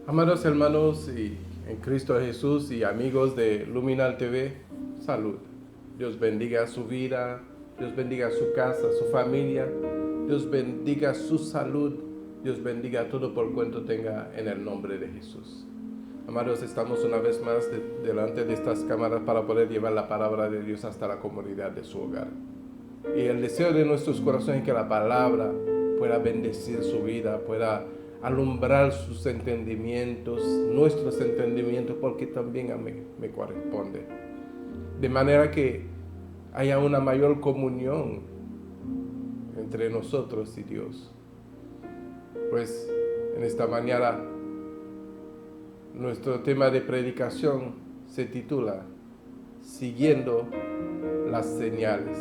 Amados hermanos y en Cristo Jesús y amigos de Luminal TV, salud. Dios bendiga su vida, Dios bendiga su casa, su familia, Dios bendiga su salud, Dios bendiga todo por cuanto tenga en el nombre de Jesús. Amados, estamos una vez más delante de estas cámaras para poder llevar la palabra de Dios hasta la comunidad de su hogar. Y el deseo de nuestros corazones es que la palabra pueda bendecir su vida, pueda alumbrar sus entendimientos, nuestros entendimientos, porque también a mí me corresponde. De manera que haya una mayor comunión entre nosotros y Dios. Pues en esta mañana nuestro tema de predicación se titula Siguiendo las señales.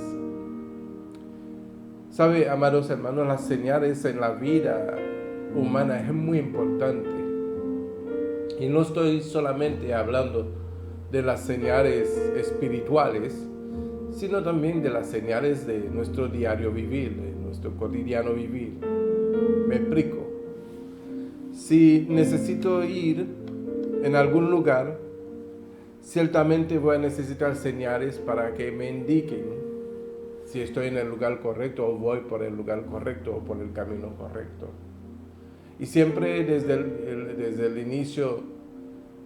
Sabe, amados hermanos, las señales en la vida humana es muy importante. Y no estoy solamente hablando de las señales espirituales, sino también de las señales de nuestro diario vivir, de nuestro cotidiano vivir. Me explico. Si necesito ir en algún lugar, ciertamente voy a necesitar señales para que me indiquen si estoy en el lugar correcto o voy por el lugar correcto o por el camino correcto. Y siempre desde el inicio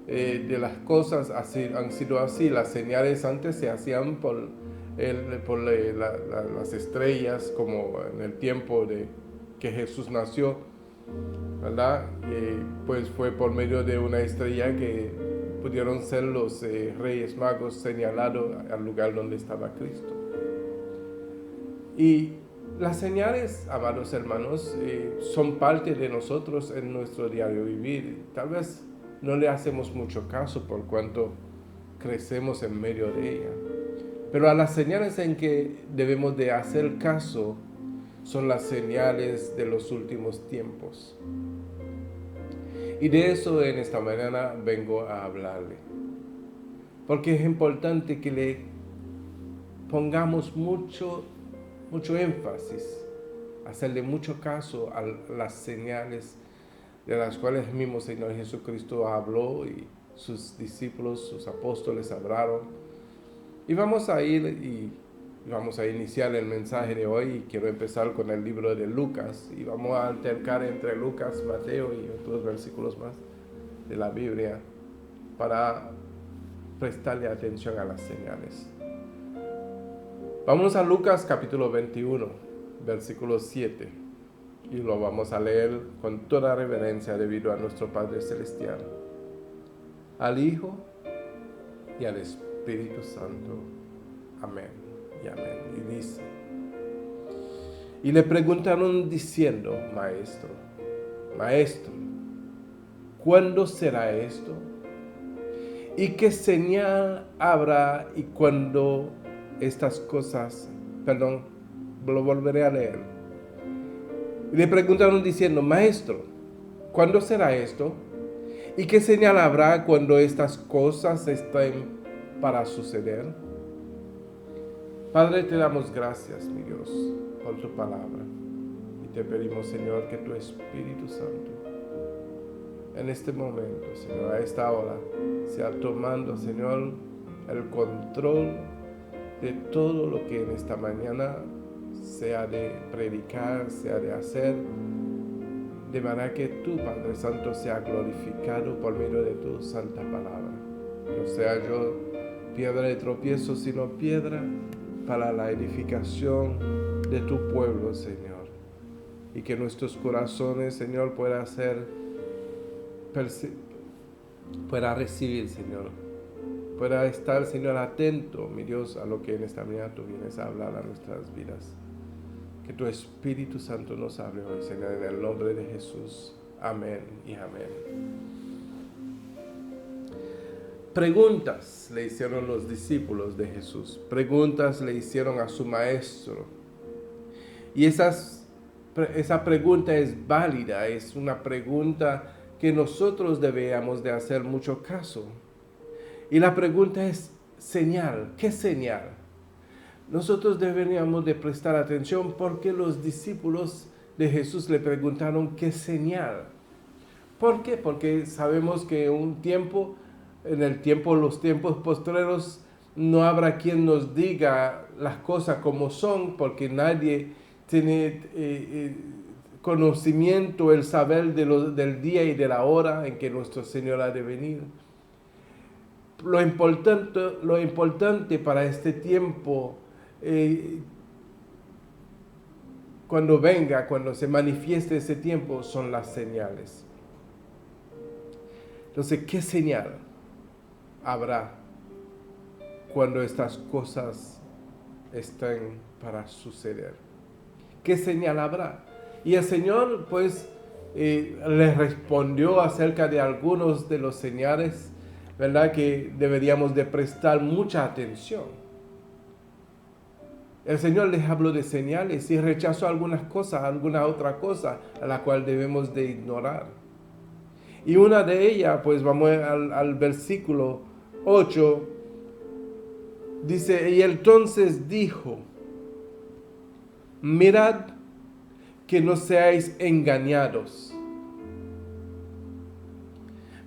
de las cosas han sido así. Las señales antes se hacían por las estrellas, como en el tiempo de que Jesús nació, ¿verdad? Pues fue por medio de una estrella que pudieron ser los reyes magos señalados al lugar donde estaba Cristo. Y las señales, amados hermanos, son parte de nosotros en nuestro diario vivir. Tal vez no le hacemos mucho caso por cuanto crecemos en medio de ella. Pero a las señales en que debemos de hacer caso son las señales de los últimos tiempos. Y de eso en esta mañana vengo a hablarle. Porque es importante que le pongamos mucho énfasis, hacerle mucho caso a las señales de las cuales el mismo Señor Jesucristo habló y sus discípulos, sus apóstoles hablaron. Y vamos a iniciar el mensaje de hoy. Y quiero empezar con el libro de Lucas y vamos a altercar entre Lucas, Mateo y otros versículos más de la Biblia para prestarle atención a las señales. Vamos a Lucas capítulo 21, versículo 7, y lo vamos a leer con toda reverencia debido a nuestro Padre Celestial, al Hijo y al Espíritu Santo. Amén y amén. Y dice, y le preguntaron diciendo, Maestro, ¿cuándo será esto? ¿Y qué señal habrá y cuándo estas cosas? Lo volveré a leer. Y le preguntaron diciendo, Maestro, ¿cuándo será esto? ¿Y qué señal habrá cuando estas cosas estén para suceder? Padre, te damos gracias, mi Dios, por tu palabra. Y te pedimos, Señor, que tu Espíritu Santo, en este momento, Señor, a esta hora, sea tomando, Señor, el control de todo lo que en esta mañana sea de predicar, sea de hacer, de manera que tu Padre Santo sea glorificado por medio de tu santa palabra. No sea yo piedra de tropiezo, sino piedra para la edificación de tu pueblo, Señor. Y que nuestros corazones, Señor, pueda recibir, Señor. Pueda estar, Señor, atento, mi Dios, a lo que en esta mañana tú vienes a hablar a nuestras vidas. Que tu Espíritu Santo nos hable hoy, Señor, en el nombre de Jesús. Amén y amén. Preguntas le hicieron los discípulos de Jesús. Preguntas le hicieron a su maestro. Y esa pregunta es válida, es una pregunta que nosotros debemos de hacer mucho caso. Y la pregunta es, señal, ¿qué señal? Nosotros deberíamos de prestar atención porque los discípulos de Jesús le preguntaron, ¿qué señal? ¿Por qué? Porque sabemos que los tiempos postreros, no habrá quien nos diga las cosas como son, porque nadie tiene conocimiento, el saber del día y de la hora en que nuestro Señor ha de venir. Lo importante para este tiempo, cuando se manifieste ese tiempo, son las señales. Entonces, ¿qué señal habrá cuando estas cosas estén para suceder? ¿Qué señal habrá? Y el Señor, pues, les respondió acerca de algunos de los señales, ¿verdad? Que deberíamos de prestar mucha atención. El Señor les habló de señales y rechazó alguna otra cosa a la cual debemos de ignorar. Y una de ellas, pues vamos al versículo 8, dice, y entonces dijo, mirad que no seáis engañados.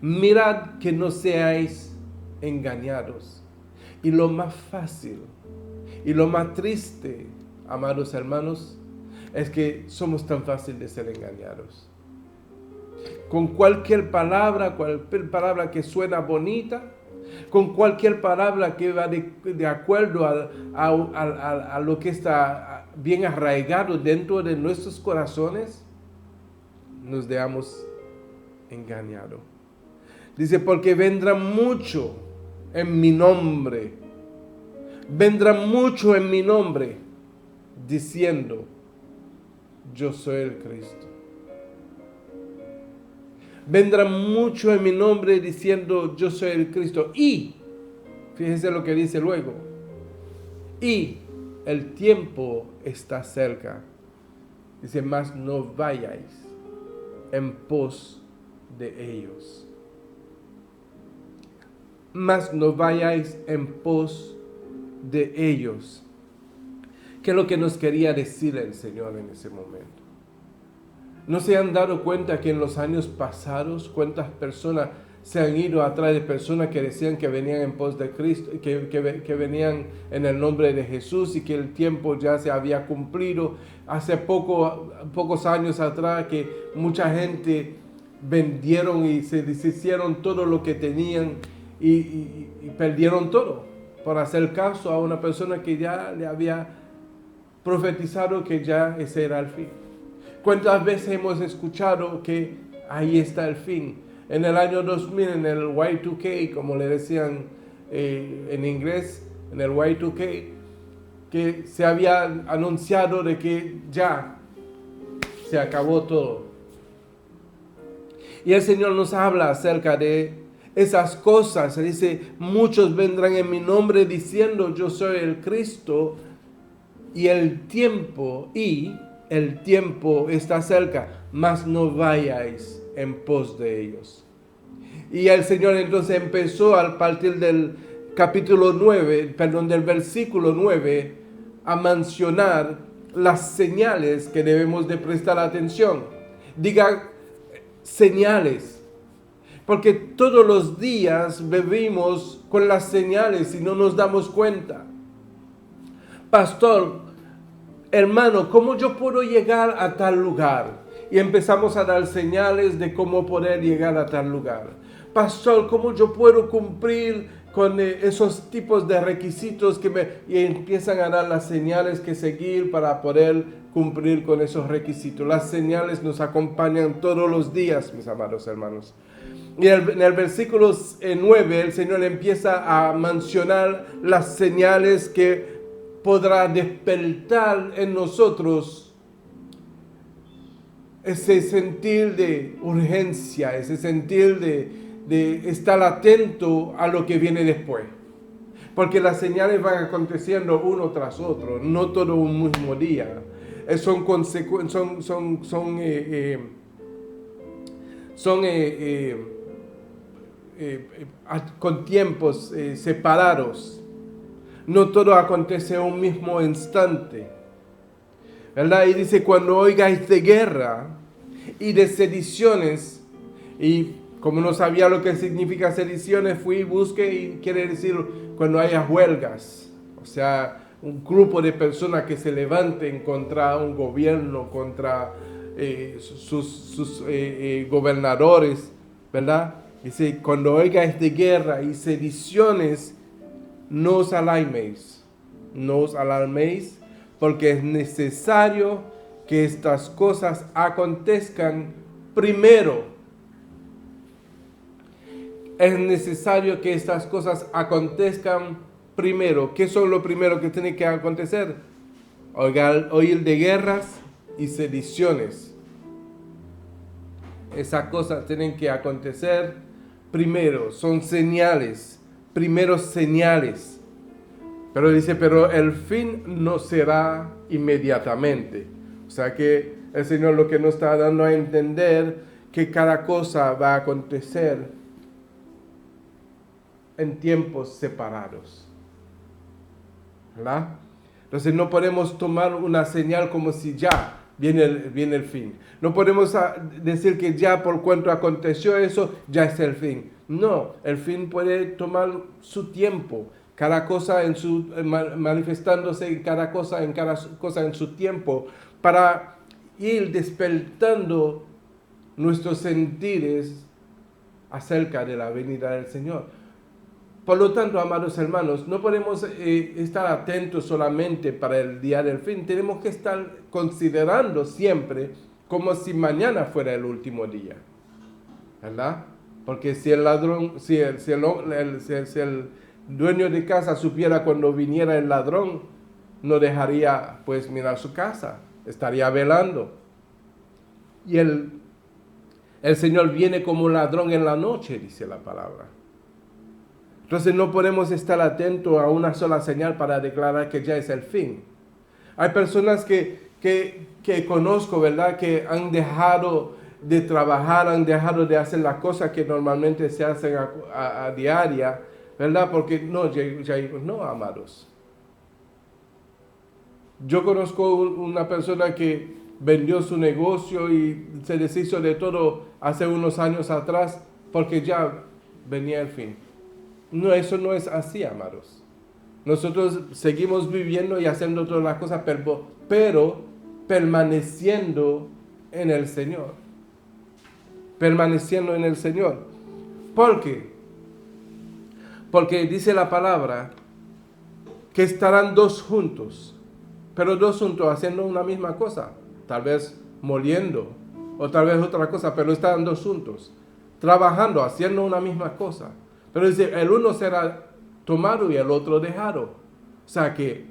Mirad que no seáis engañados. Y lo más fácil y lo más triste, amados hermanos, es que somos tan fáciles de ser engañados. Con cualquier palabra que suena bonita, con cualquier palabra que va de acuerdo a lo que está bien arraigado dentro de nuestros corazones, nos dejamos engañados. Dice, porque vendrán mucho en mi nombre, diciendo, yo soy el Cristo. Vendrán mucho en mi nombre diciendo, yo soy el Cristo. Y, fíjense lo que dice luego, y el tiempo está cerca. Dice, mas no vayáis en pos de ellos. Mas no vayáis en pos de ellos. ¿Qué es lo que nos quería decir el Señor en ese momento? ¿No se han dado cuenta que en los años pasados cuántas personas se han ido atrás de personas que decían que venían en pos de Cristo, que venían en el nombre de Jesús y que el tiempo ya se había cumplido? Hace pocos años atrás que mucha gente vendieron y se deshicieron todo lo que tenían y perdieron todo por hacer caso a una persona que ya le había profetizado que ya ese era el fin. ¿Cuántas veces hemos escuchado que ahí está el fin? En el año 2000, en el Y2K, como le decían en inglés, en el Y2K, que se había anunciado de que ya se acabó todo. Y el Señor nos habla acerca de esas cosas. Se dice, muchos vendrán en mi nombre diciendo, yo soy el Cristo, y el tiempo está cerca, mas no vayáis en pos de ellos. Y el Señor entonces empezó a partir del del versículo 9, a mencionar las señales que debemos de prestar atención. Diga señales, porque todos los días vivimos con las señales y no nos damos cuenta. Pastor, hermano, ¿cómo yo puedo llegar a tal lugar? Y empezamos a dar señales de cómo poder llegar a tal lugar. Pastor, ¿cómo yo puedo cumplir con esos tipos de requisitos y empiezan a dar las señales que seguir para poder cumplir con esos requisitos? Las señales nos acompañan todos los días, mis amados hermanos. Y en el versículo 9, el Señor empieza a mencionar las señales que podrá despertar en nosotros ese sentir de urgencia, ese sentir de estar atento a lo que viene después. Porque las señales van aconteciendo uno tras otro, no todo un mismo día. Son con tiempos separados. No todo acontece en un mismo instante, ¿verdad? Y dice, cuando oigáis de guerra y de sediciones, Y como no sabía lo que significa sediciones, fui y busqué, y quiere decir cuando haya huelgas. O sea, un grupo de personas que se levanten contra un gobierno, contra sus gobernadores, ¿verdad? Dice, cuando oigáis de guerra y sediciones, no os alarméis, porque es necesario que estas cosas acontezcan primero. Es necesario que estas cosas acontezcan primero. ¿Qué son lo primero que tiene que acontecer? Oír de guerras y sediciones. Esas cosas tienen que acontecer primero. Son señales, primeros señales. Pero dice, pero el fin no será inmediatamente. O sea que el Señor lo que nos está dando a entender que cada cosa va a acontecer en tiempos separados. ¿Verdad? Entonces no podemos tomar una señal como si ya viene el fin. No podemos decir que ya por cuanto aconteció eso, ya es el fin. No, el fin puede tomar su tiempo. Cada cosa manifestándose en cada cosa en su tiempo, para ir despertando nuestros sentires acerca de la venida del Señor. Por lo tanto, amados hermanos, no podemos estar atentos solamente para el día del fin. Tenemos que estar considerando siempre como si mañana fuera el último día, ¿verdad? Porque si el ladrón, si el dueño de casa supiera cuando viniera el ladrón, no dejaría pues mirar su casa, estaría velando. Y el Señor viene como un ladrón en la noche, dice la palabra. Entonces no podemos estar atentos a una sola señal para declarar que ya es el fin. Hay personas que conozco, ¿verdad?, que han dejado de trabajar, han dejado de hacer las cosas que normalmente se hacen a diaria, ¿verdad? Porque no, amados. Yo conozco una persona que vendió su negocio y se deshizo de todo hace unos años atrás porque ya venía el fin. No, eso no es así, amados. Nosotros seguimos viviendo y haciendo todas las cosas, pero permaneciendo en el Señor. Permaneciendo en el Señor. ¿Por qué? Porque dice la palabra que estarán dos juntos, pero dos juntos haciendo una misma cosa. Tal vez moliendo, o tal vez otra cosa, pero estarán dos juntos, trabajando, haciendo una misma cosa. Pero dice, el uno será tomado y el otro dejado. O sea que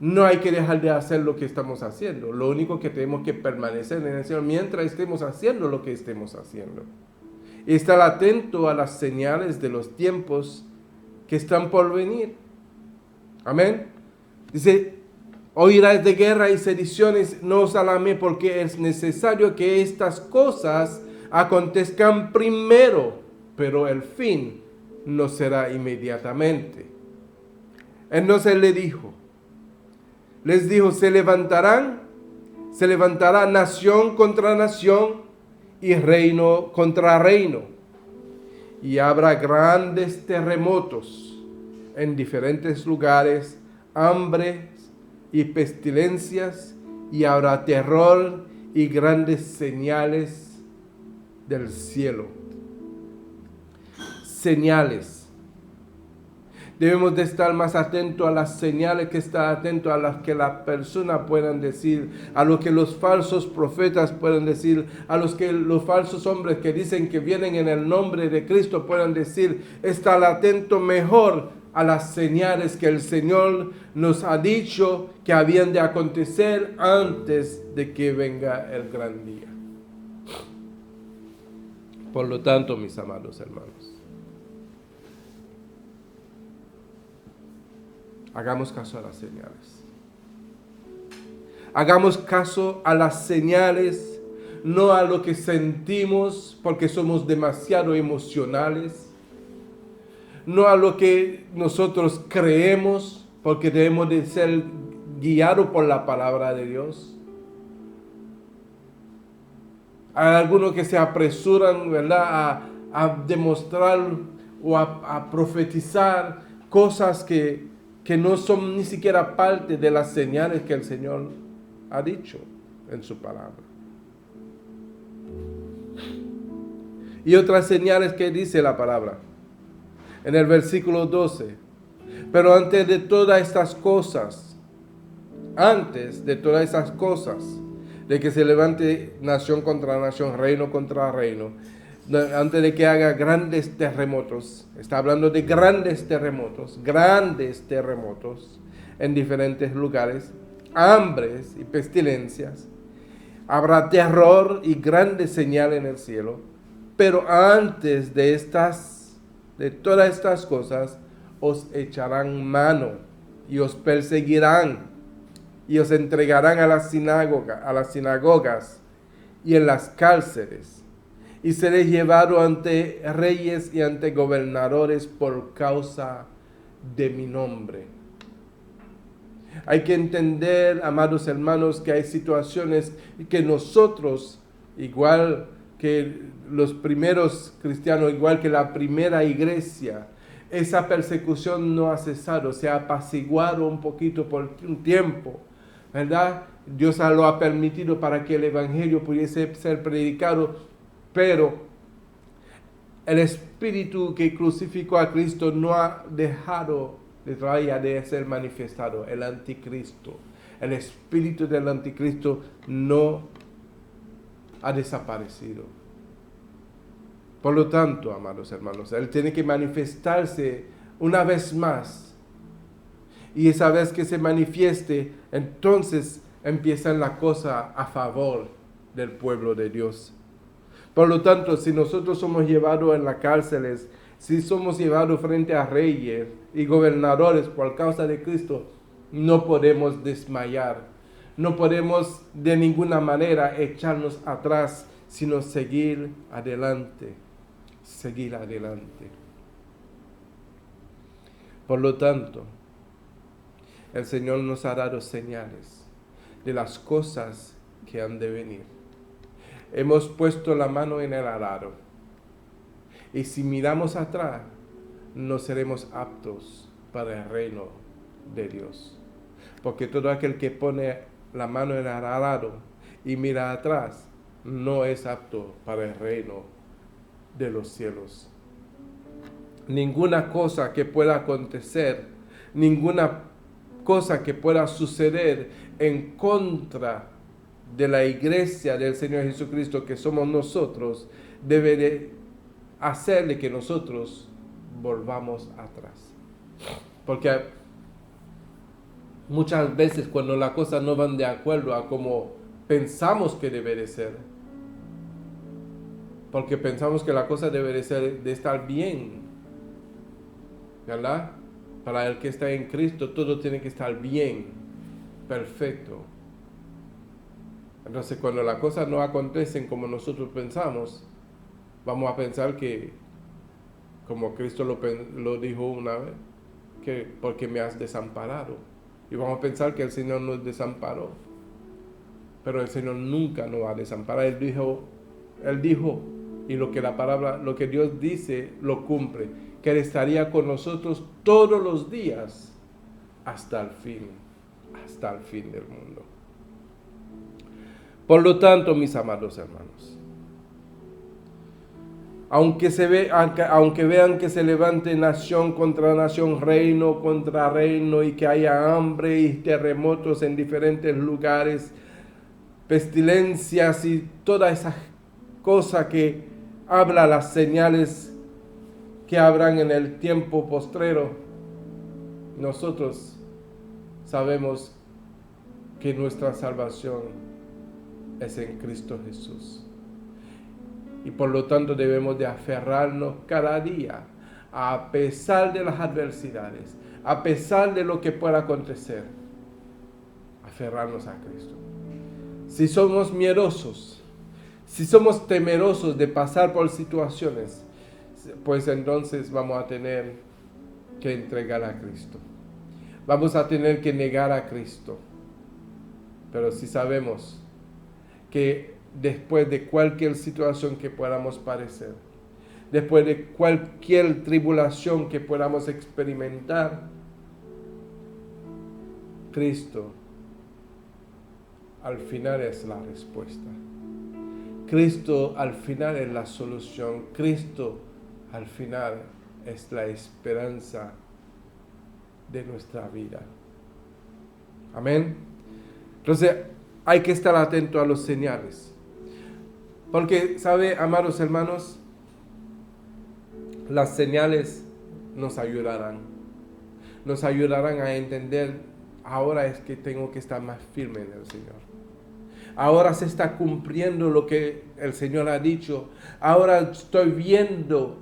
no hay que dejar de hacer lo que estamos haciendo. Lo único que tenemos que permanecer en el Señor mientras estemos haciendo lo que estemos haciendo. Y estar atento a las señales de los tiempos que están por venir. Amén. Dice, oirás de guerra y sediciones, no os alarméis, porque es necesario que estas cosas acontezcan primero, pero el fin no será inmediatamente. Entonces les dijo, se levantará nación contra nación y reino contra reino, y habrá grandes terremotos en diferentes lugares, hambre y pestilencias, y habrá terror y grandes señales del cielo. Señales. Debemos de estar más atentos a las señales, que estar atentos a las que las personas puedan decir, a lo que los falsos profetas puedan decir, a los que los falsos hombres que dicen que vienen en el nombre de Cristo puedan decir. Estar atento mejor a las señales que el Señor nos ha dicho que habían de acontecer antes de que venga el gran día. Por lo tanto, mis amados hermanos, hagamos caso a las señales. Hagamos caso a las señales, no a lo que sentimos porque somos demasiado emocionales, no a lo que nosotros creemos porque debemos de ser guiados por la palabra de Dios. Hay algunos que se apresuran, ¿verdad?, a demostrar o a profetizar cosas que no son ni siquiera parte de las señales que el Señor ha dicho en su palabra. Y otras señales que dice la palabra. En el versículo 12. Pero antes de todas estas cosas, de que se levante nación contra nación, reino contra reino, antes de que haga grandes terremotos, está hablando de grandes terremotos en diferentes lugares, hambres y pestilencias, habrá terror y grandes señales en el cielo, pero antes de todas estas cosas, os echarán mano y os perseguirán y os entregarán a las sinagogas y en las cárceles, y seréis llevados ante reyes y ante gobernadores por causa de mi nombre. Hay que entender, amados hermanos, que hay situaciones que nosotros, igual que los primeros cristianos, igual que la primera iglesia, esa persecución no ha cesado, se ha apaciguado un poquito por un tiempo, ¿verdad? Dios lo ha permitido para que el evangelio pudiese ser predicado, pero el Espíritu que crucificó a Cristo no ha dejado de ser manifestado, el anticristo. El espíritu del anticristo no ha desaparecido. Por lo tanto, amados hermanos, él tiene que manifestarse una vez más. Y esa vez que se manifieste, entonces empiezan las cosas a favor del pueblo de Dios. Por lo tanto, si nosotros somos llevados en las cárceles, si somos llevados frente a reyes y gobernadores por causa de Cristo, no podemos desmayar. No podemos de ninguna manera echarnos atrás, sino seguir adelante. Seguir adelante. Por lo tanto, el Señor nos ha dado señales de las cosas que han de venir. Hemos puesto la mano en el arado. Y si miramos atrás, no seremos aptos para el reino de Dios. Porque todo aquel que pone la mano en el arado y mira atrás, no es apto para el reino de los cielos. Ninguna cosa que pueda acontecer, ninguna cosa que pueda suceder en contra de la iglesia del Señor Jesucristo, que somos nosotros, debe de hacerle que nosotros volvamos atrás. Porque muchas veces cuando las cosas no van de acuerdo a como pensamos que debe de ser, porque pensamos que la cosa debe de ser, de estar bien, ¿verdad? Para el que está en Cristo todo tiene que estar bien, perfecto. Entonces cuando las cosas no acontecen como nosotros pensamos, vamos a pensar que, como Cristo lo dijo una vez, que porque me has desamparado. Y vamos a pensar que el Señor nos desamparó. Pero el Señor nunca nos va a desamparar. Él dijo, y lo que Dios dice, lo cumple, que Él estaría con nosotros todos los días hasta el fin del mundo. Por lo tanto, mis amados hermanos, aunque vean que se levante nación contra nación, reino contra reino, y que haya hambre y terremotos en diferentes lugares, pestilencias y todas esas cosas que habla las señales que habrán en el tiempo postrero, nosotros sabemos que nuestra salvación es en Cristo Jesús. Y por lo tanto debemos de aferrarnos cada día, a pesar de las adversidades, a pesar de lo que pueda acontecer, aferrarnos a Cristo. Si somos miedosos, si somos temerosos de pasar por situaciones, pues entonces vamos a tener que entregar a Cristo. Vamos a tener que negar a Cristo. Pero si sabemos que después de cualquier situación que podamos padecer, después de cualquier tribulación que podamos experimentar, Cristo al final es la respuesta. Cristo al final es la solución. Cristo al final es la esperanza de nuestra vida. Amén. Entonces hay que estar atento a los señales. Porque, ¿sabe, amados hermanos? Las señales nos ayudarán. Nos ayudarán a entender, ahora es que tengo que estar más firme en el Señor. Ahora se está cumpliendo lo que el Señor ha dicho. Ahora estoy viendo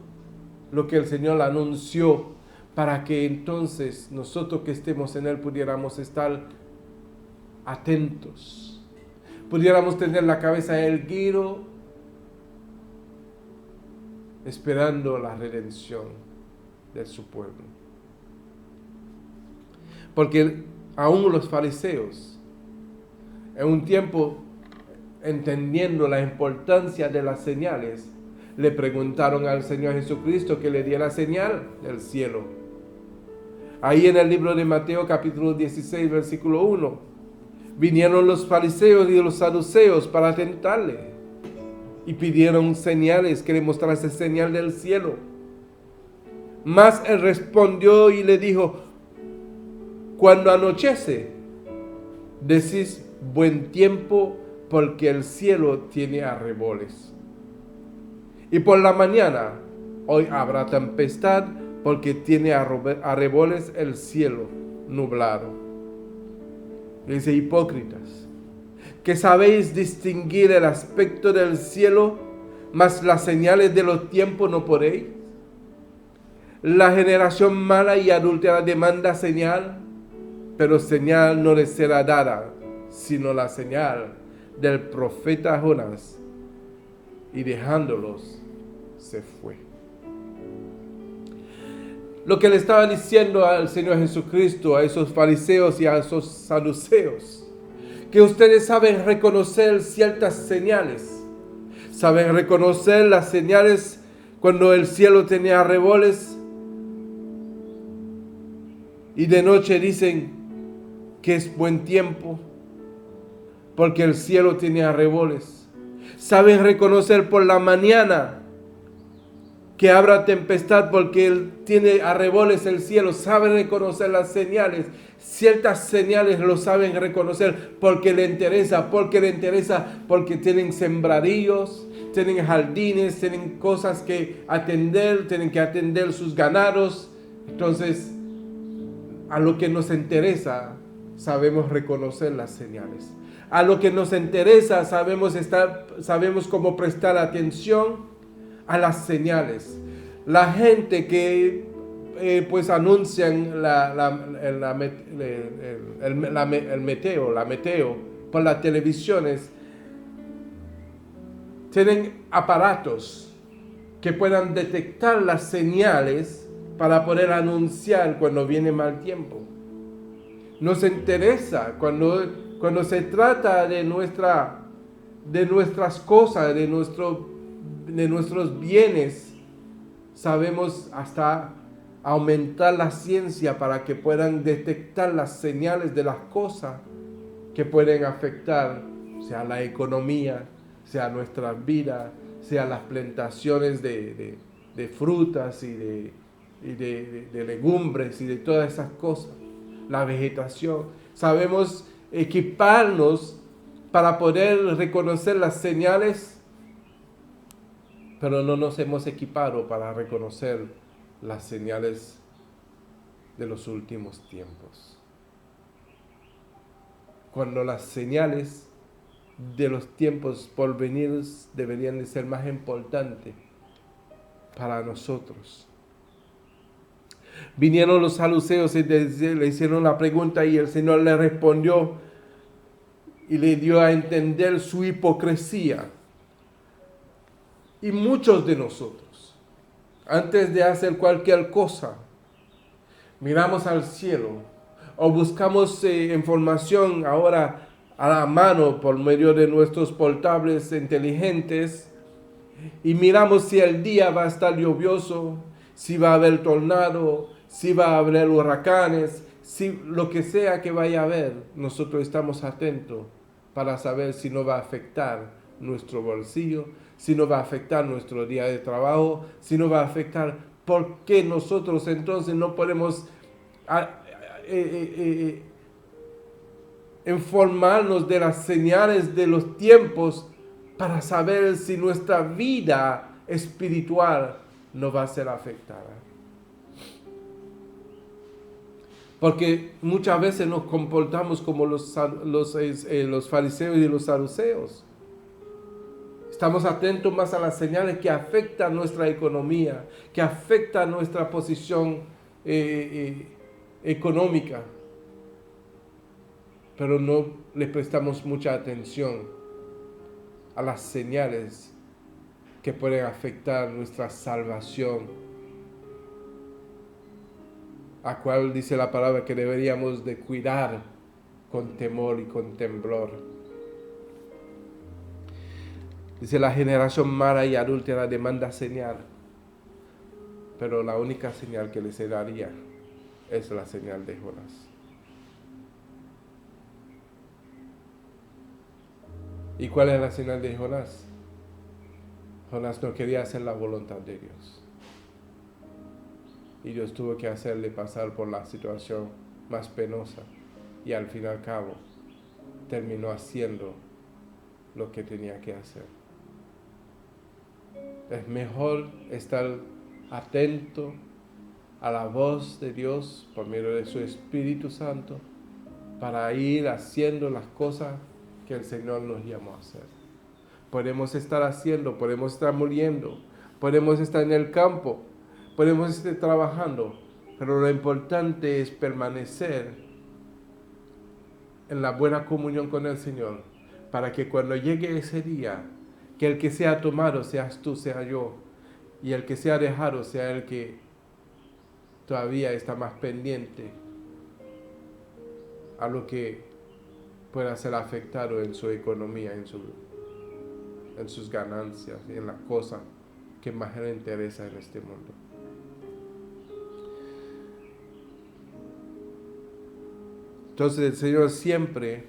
lo que el Señor anunció, para que entonces nosotros que estemos en Él pudiéramos estar atentos. Pudiéramos tener la cabeza erguida, esperando la redención de su pueblo. Porque aún los fariseos, en un tiempo entendiendo la importancia de las señales, le preguntaron al Señor Jesucristo que le diera señal del cielo. Ahí en el libro de Mateo capítulo 16 versículo 1, vinieron los fariseos y los saduceos para tentarle y pidieron señales, que le mostrase señal del cielo. Mas él respondió y le dijo: cuando anochece, decís buen tiempo, porque el cielo tiene arreboles. Y por la mañana, hoy habrá tempestad, porque tiene arreboles el cielo nublado. Dice: hipócritas, que sabéis distinguir el aspecto del cielo, mas las señales de los tiempos no podéis. La generación mala y adúltera demanda señal, pero señal no les será dada, sino la señal del profeta Jonás. Y dejándolos, se fue. Lo que le estaba diciendo al Señor Jesucristo, a esos fariseos y a esos saduceos, que ustedes saben reconocer ciertas señales. Saben reconocer las señales cuando el cielo tenía arreboles, y de noche dicen que es buen tiempo porque el cielo tiene arreboles. Saben reconocer por la mañana que habrá tempestad porque él tiene arreboles el cielo. Saben reconocer las señales. Ciertas señales lo saben reconocer porque le interesa, porque tienen sembradíos, tienen jardines, tienen cosas que atender, tienen que atender sus ganados. Entonces, a lo que nos interesa, sabemos reconocer las señales. A lo que nos interesa, sabemos cómo prestar atención a las señales. La gente que pues anuncian el meteo por las televisiones, tienen aparatos que puedan detectar las señales para poder anunciar cuando viene mal tiempo. Nos interesa cuando se trata de nuestras cosas, de nuestros bienes. Sabemos hasta aumentar la ciencia para que puedan detectar las señales de las cosas que pueden afectar, sea la economía, sea nuestra vida, sea las plantaciones de frutas y de legumbres y de todas esas cosas, la vegetación. Sabemos equiparnos para poder reconocer las señales, pero no nos hemos equipado para reconocer las señales de los últimos tiempos. Cuando las señales de los tiempos por venir deberían de ser más importantes para nosotros. Vinieron los saduceos y le hicieron la pregunta y el Señor le respondió y le dio a entender su hipocresía. Y muchos de nosotros, antes de hacer cualquier cosa, miramos al cielo o buscamos información ahora a la mano por medio de nuestros portables inteligentes y miramos si el día va a estar lluvioso, si va a haber tornado, si va a haber huracanes, si lo que sea que vaya a haber, nosotros estamos atentos para saber si no va a afectar nuestro bolsillo, si no va a afectar nuestro día de trabajo, si no va a afectar, ¿por qué nosotros entonces no podemos informarnos de las señales de los tiempos para saber si nuestra vida espiritual no va a ser afectada? Porque muchas veces nos comportamos como los fariseos y los saduceos. Estamos atentos más a las señales que afectan nuestra economía, que afectan nuestra posición económica. Pero no le prestamos mucha atención a las señales que pueden afectar nuestra salvación, a cual dice la palabra que deberíamos de cuidar con temor y con temblor. Dice, la generación mala y adúltera demanda señal, pero la única señal que les daría es la señal de Jonás. ¿Y cuál es la señal de Jonás? Jonás no quería hacer la voluntad de Dios. Y Dios tuvo que hacerle pasar por la situación más penosa. Y al fin y al cabo, terminó haciendo lo que tenía que hacer. Es mejor estar atento a la voz de Dios por medio de su Espíritu Santo para ir haciendo las cosas que el Señor nos llamó a hacer. Podemos estar haciendo, podemos estar muriendo, podemos estar en el campo, podemos estar trabajando, pero lo importante es permanecer en la buena comunión con el Señor, para que cuando llegue ese día, que el que sea tomado seas tú, sea yo, y el que sea dejado sea el que todavía está más pendiente a lo que pueda ser afectado en su economía, en sus ganancias, en las cosas que más le interesa en este mundo. Entonces el Señor siempre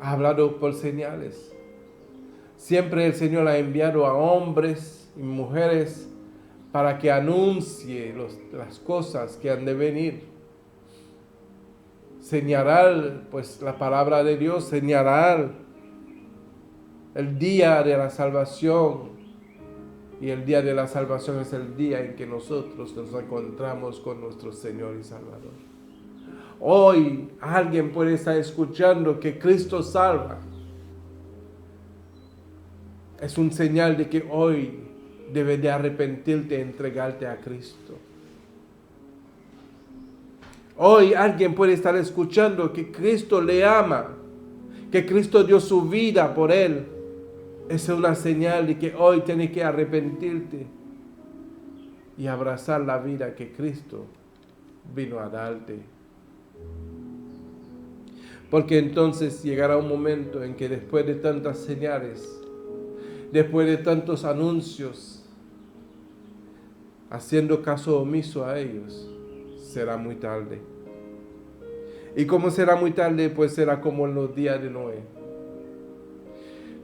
ha hablado por señales. Siempre el Señor ha enviado a hombres y mujeres para que anuncie las cosas que han de venir. Señalar pues la palabra de Dios, señalar el día de la salvación. Y el día de la salvación es el día en que nosotros nos encontramos con nuestro Señor y Salvador. Hoy alguien puede estar escuchando que Cristo salva. Es un señal de que hoy debes de arrepentirte y entregarte a Cristo. Hoy alguien puede estar escuchando que Cristo le ama, que Cristo dio su vida por él. Es una señal de que hoy tienes que arrepentirte y abrazar la vida que Cristo vino a darte. Porque entonces llegará un momento en que después de tantas señales, después de tantos anuncios, haciendo caso omiso a ellos, será muy tarde. ¿Y cómo será muy tarde? Pues será como en los días de Noé.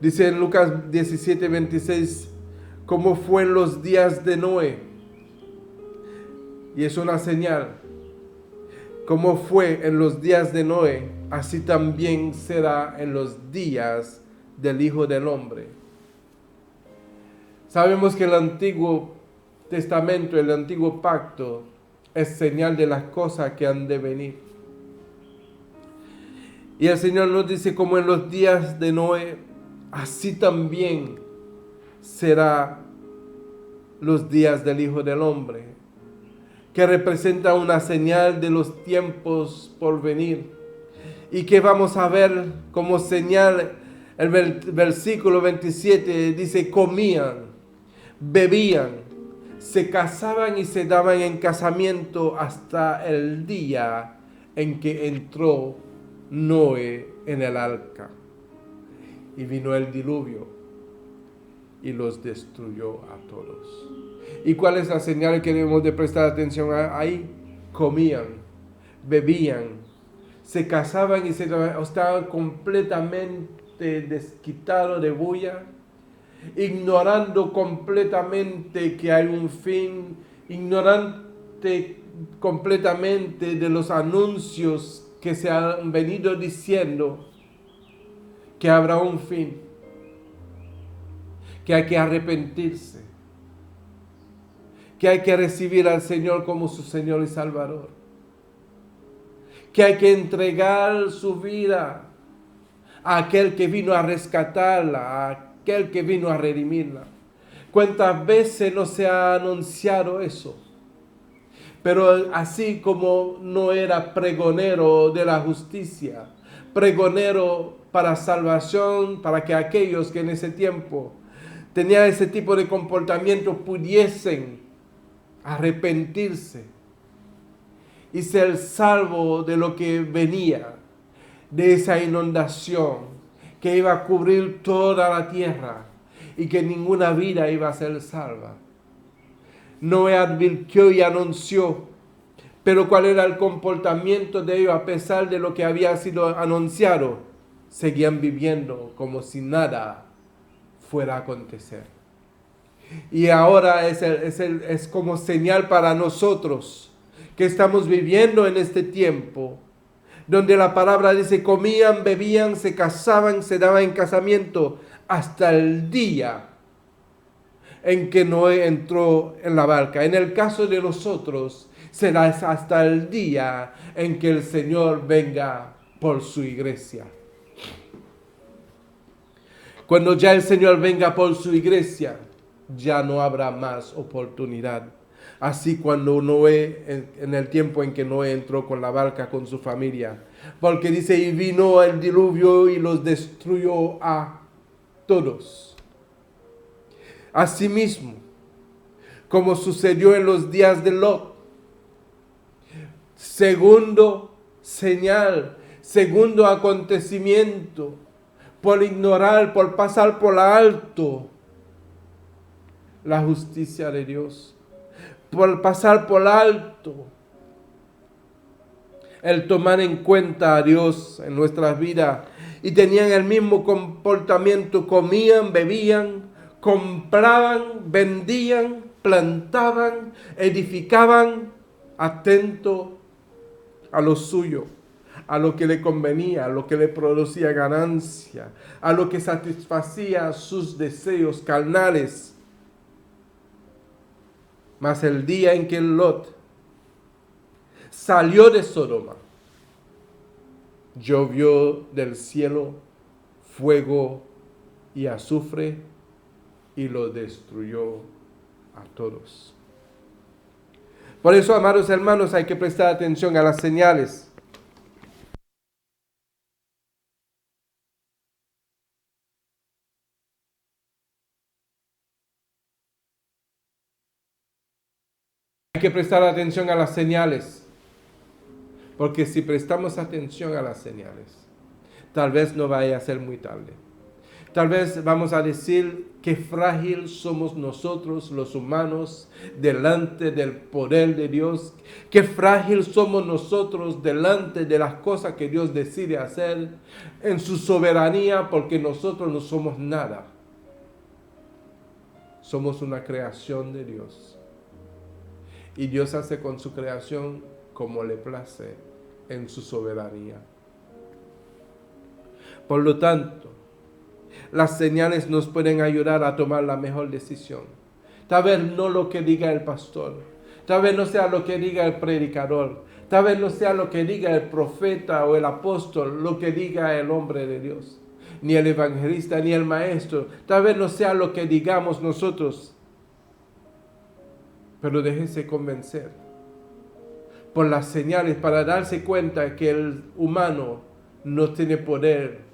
Dice en Lucas 17:26, ¿cómo fue en los días de Noé? Y es una señal. Como fue en los días de Noé, así también será en los días del Hijo del Hombre. Sabemos que el Antiguo Testamento, el Antiguo Pacto, es señal de las cosas que han de venir. Y el Señor nos dice, como en los días de Noé, así también será los días del Hijo del Hombre, que representa una señal de los tiempos por venir. Y que vamos a ver como señal, el versículo 27 dice, comían, bebían, se casaban y se daban en casamiento hasta el día en que entró Noé en el arca. Y vino el diluvio y los destruyó a todos. ¿Y cuál es la señal que debemos de prestar atención ahí? Comían, bebían, se casaban y estaban completamente desquitados de bulla, ignorando completamente que hay un fin, ignorante completamente de los anuncios que se han venido diciendo que habrá un fin, que hay que arrepentirse, que hay que recibir al Señor como su Señor y Salvador, que hay que entregar su vida a aquel que vino a rescatarla, a aquel que vino a redimirla. ¿Cuántas veces no se ha anunciado eso? Pero así como no era pregonero de la justicia, pregonero para salvación, para que aquellos que en ese tiempo tenían ese tipo de comportamiento pudiesen arrepentirse y ser salvo de lo que venía, de esa inundación que iba a cubrir toda la tierra y que ninguna vida iba a ser salva. Noé advirtió y anunció, pero ¿cuál era el comportamiento de ellos a pesar de lo que había sido anunciado? Seguían viviendo como si nada fuera a acontecer. Y ahora es como señal para nosotros que estamos viviendo en este tiempo, donde la palabra dice, comían, bebían, se casaban, se daban en casamiento, hasta el día en que Noé entró en la barca. En el caso de nosotros, será hasta el día en que el Señor venga por su iglesia. Cuando ya el Señor venga por su iglesia, ya no habrá más oportunidad. Así cuando Noé, en el tiempo en que Noé entró con la barca con su familia, porque dice, y vino el diluvio y los destruyó a todos. Asimismo, como sucedió en los días de Lot, segundo señal, segundo acontecimiento, por ignorar, por pasar por alto la justicia de Dios, por pasar por alto el tomar en cuenta a Dios en nuestras vidas, y tenían el mismo comportamiento, comían, bebían, compraban, vendían, plantaban, edificaban, atento a lo suyo, a lo que le convenía, a lo que le producía ganancia, a lo que satisfacía sus deseos carnales. Mas el día en que Lot salió de Sodoma, llovió del cielo fuego y azufre y lo destruyó a todos. Por eso, amados hermanos, hay que prestar atención a las señales. Hay que prestar atención a las señales, porque si prestamos atención a las señales, tal vez no vaya a ser muy tarde. Tal vez vamos a decir qué frágil somos nosotros los humanos delante del poder de Dios, qué frágil somos nosotros delante de las cosas que Dios decide hacer en su soberanía, porque nosotros no somos nada. Somos una creación de Dios. Y Dios hace con su creación como le place en su soberanía. Por lo tanto, las señales nos pueden ayudar a tomar la mejor decisión. Tal vez no lo que diga el pastor, tal vez no sea lo que diga el predicador, tal vez no sea lo que diga el profeta o el apóstol, lo que diga el hombre de Dios, ni el evangelista, ni el maestro. Tal vez no sea lo que digamos nosotros, pero déjese convencer por las señales para darse cuenta que el humano no tiene poder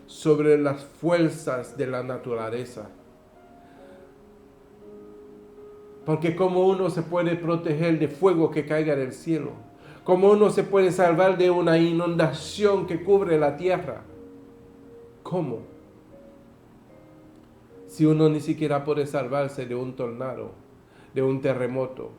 sobre las fuerzas de la naturaleza. Porque como uno se puede proteger de fuego que caiga del cielo, como uno se puede salvar de una inundación que cubre la tierra, ¿Cómo? Si uno ni siquiera puede salvarse de un tornado, de un terremoto.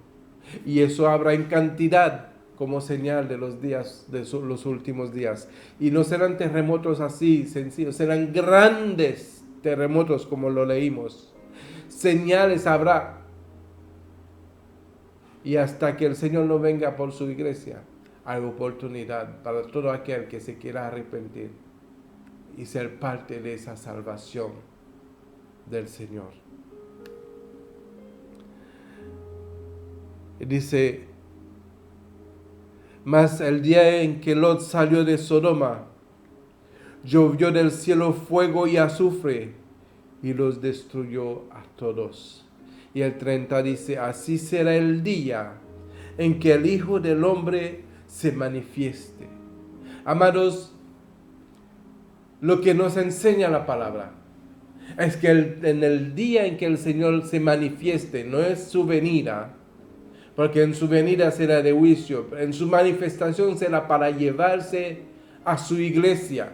Y eso habrá en cantidad como señal de los días, los últimos días. Y no serán terremotos así sencillos, serán grandes terremotos como lo leímos. Señales habrá. Y hasta que el Señor no venga por su iglesia, hay oportunidad para todo aquel que se quiera arrepentir y ser parte de esa salvación del Señor. Y dice, mas el día en que Lot salió de Sodoma, llovió del cielo fuego y azufre y los destruyó a todos. Y el 30 dice, así será el día en que el Hijo del Hombre se manifieste. Amados, lo que nos enseña la palabra es que en el día en que el Señor se manifieste, no es su venida, porque en su venida será de juicio, en su manifestación será para llevarse a su iglesia.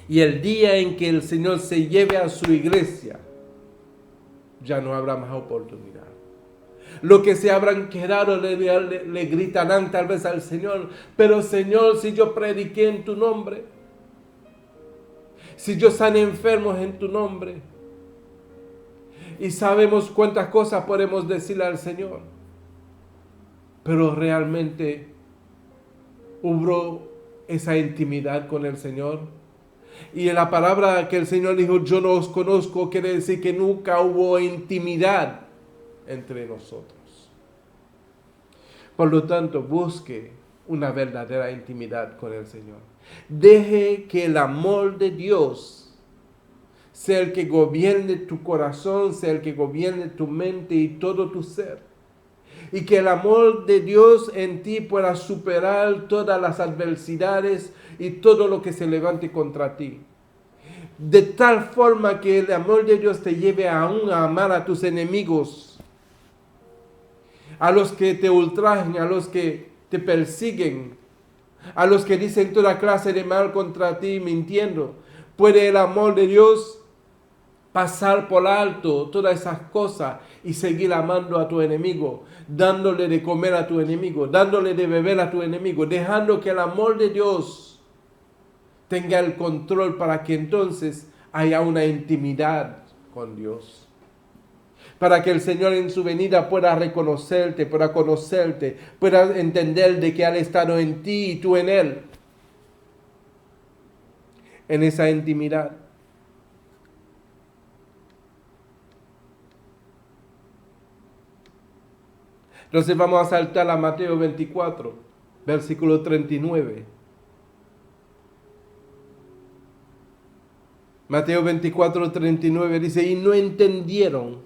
Y el día en que el Señor se lleve a su iglesia, ya no habrá más oportunidad. Los que se habrán quedado le gritarán tal vez al Señor, pero Señor, si yo prediqué en tu nombre, si yo sané enfermos en tu nombre, y sabemos cuántas cosas podemos decirle al Señor, pero realmente hubo esa intimidad con el Señor. Y la palabra que el Señor dijo, yo no os conozco, quiere decir que nunca hubo intimidad entre nosotros. Por lo tanto, busque una verdadera intimidad con el Señor. Deje que el amor de Dios sea el que gobierne tu corazón, sea el que gobierne tu mente y todo tu ser. Y que el amor de Dios en ti pueda superar todas las adversidades y todo lo que se levante contra ti. De tal forma que el amor de Dios te lleve aún a amar a tus enemigos, a los que te ultrajen, a los que te persiguen, a los que dicen toda clase de mal contra ti mintiendo. Puede el amor de Dios pasar por alto todas esas cosas y seguir amando a tu enemigo, dándole de comer a tu enemigo, dándole de beber a tu enemigo, dejando que el amor de Dios tenga el control para que entonces haya una intimidad con Dios. Para que el Señor en su venida pueda reconocerte, pueda conocerte, pueda entender de que Él ha estado en ti y tú en Él. En esa intimidad. Entonces vamos a saltar a Mateo 24, versículo 39. Mateo 24, 39 dice, y no entendieron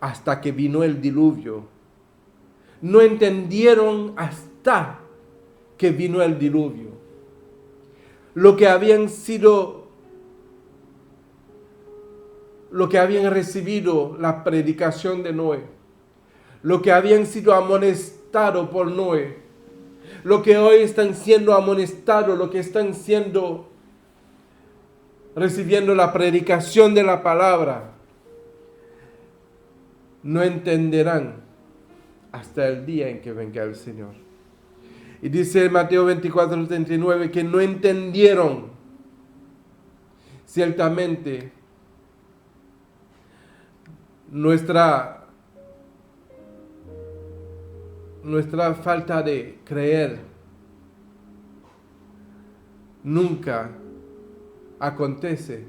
hasta que vino el diluvio. No entendieron hasta que vino el diluvio. Lo que habían recibido la predicación de Noé, lo que habían sido amonestados por Noé, lo que hoy están siendo amonestados, lo que están recibiendo la predicación de la palabra, no entenderán hasta el día en que venga el Señor. Y dice Mateo 24, 39 que no entendieron. Ciertamente, nuestra falta de creer nunca acontece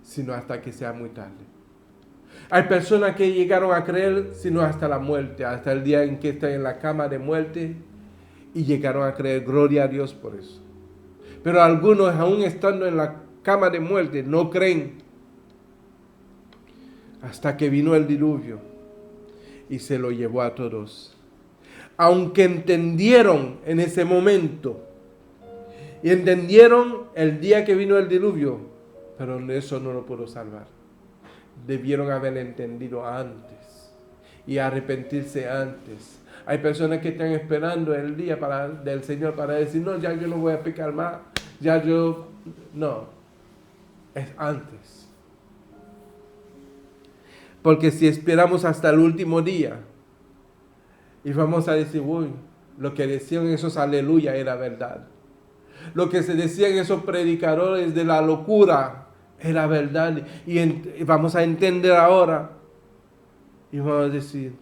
sino hasta que sea muy tarde. Hay personas que llegaron a creer sino hasta la muerte, hasta el día en que están en la cama de muerte y llegaron a creer, gloria a Dios por eso. Pero algunos aún estando en la cama de muerte no creen hasta que vino el diluvio y se lo llevó a todos. Aunque entendieron en ese momento y entendieron el día que vino el diluvio, pero eso no lo pudo salvar. Debieron haber entendido antes y arrepentirse antes. Hay personas que están esperando el día del Señor para decir, no, ya yo no voy a pecar más, No, es antes. Porque si esperamos hasta el último día y vamos a decir, uy, lo que decían esos aleluya era verdad. Lo que se decían esos predicadores de la locura era verdad. Y vamos a entender ahora. Y vamos a decir,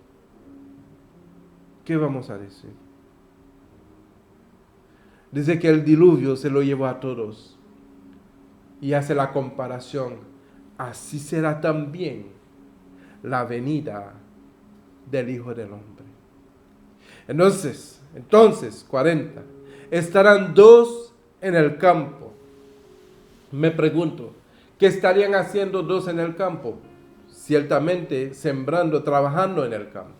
¿qué vamos a decir? Dice que el diluvio se lo llevó a todos. Y hace la comparación. Así será también la venida del Hijo del Hombre. Entonces, 40. Estarán dos en el campo. Me pregunto, ¿qué estarían haciendo dos en el campo? Ciertamente sembrando, trabajando en el campo.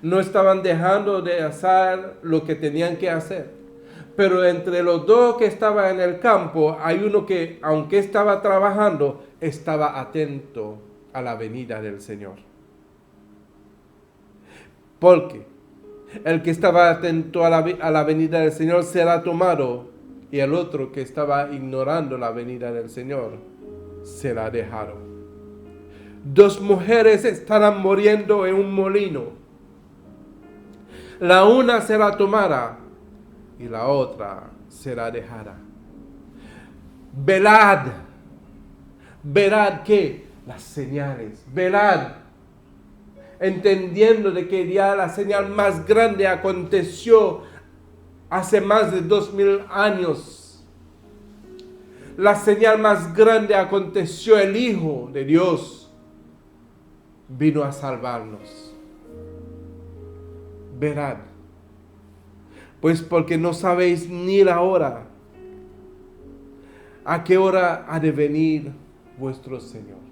No estaban dejando de hacer lo que tenían que hacer. Pero entre los dos que estaban en el campo, hay uno que, aunque estaba trabajando, estaba atento a la venida del Señor. Porque el que estaba atento a la venida del Señor será tomado, y el otro que estaba ignorando la venida del Señor será dejado. Dos mujeres estarán muriendo en un molino. La una será tomada y la otra será dejada. Velad. Velad ¿qué? Las señales. Velad. Entendiendo de que ya la señal más grande aconteció hace más de 2000 años. La señal más grande aconteció, el Hijo de Dios vino a salvarnos. Verad, pues porque no sabéis ni la hora, a qué hora ha de venir vuestro Señor.